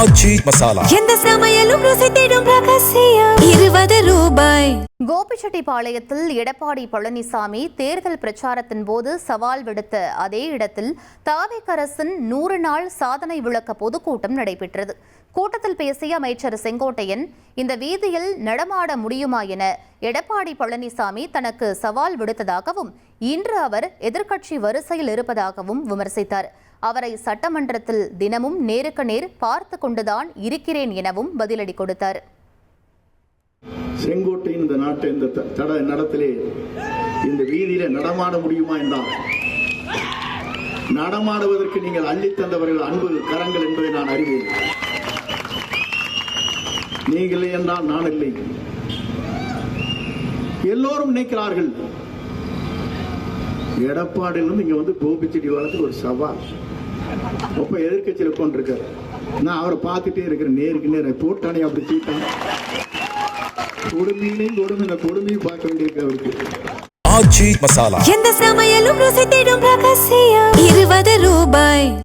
ஆச்சி மசாலா எந்த சமையலும் ருசி தேடும் ரகசியம் 20 ரூபாய். கோபிச்செட்டிப்பாளையத்தில் எடப்பாடி பழனிசாமி தேர்தல் பிரச்சாரத்தின் போது சவால் விடுத்த அதே இடத்தில் தாவேக அரசின் 100 நாள் சாதனை விளக்க பொதுக்கூட்டம் நடைபெற்றது. கூட்டத்தில் பேசிய அமைச்சர் செங்கோட்டையன், இந்த வீதியில் நடமாட முடியுமா என எடப்பாடி பழனிசாமி தனக்கு சவால் விடுத்ததாகவும், இன்று அவர் எதிர்க்கட்சி வரிசையில் இருப்பதாகவும் விமர்சித்தார். அவரை சட்டமன்றத்தில் தினமும் நேருக்கு நேர் பார்த்து கொண்டுதான் இருக்கிறேன் எனவும் பதிலடி கொடுத்தார். செங்கோட்டையின் இந்த நாட்டை இந்த நடத்திலே இந்த வீதியில நடமாட முடியுமா என்றால், நடமாடுவதற்கு நீங்கள் அள்ளி தந்தவர்கள் அன்பு கரங்கள் என்பதை நான் அறிவேன். நீங்கள் என்றால் நான் இல்லை. எல்லோரும் நினைக்கிறார்கள் எடப்பாடியிலிருந்து இங்க வந்து கோபிச்செட்டிப்பாளையத்துக்கு ஒரு சவால். அப்ப எதிர்கட்சியில் உட்காந்துருக்காரு. நான் அவரை பார்த்துட்டே இருக்கிறேன். நேருக்கு நேரம் போட்டானே அப்படி தீட்டான். கொடுமையிலையும் கொடுமை, இந்த கொடுமையும் பார்க்க வேண்டியிருக்கு அவருக்கு. ஆச்சி மசாலா எந்த சமையலும் ருசி தேடும் ரகசியம் 20 ரூபாய்.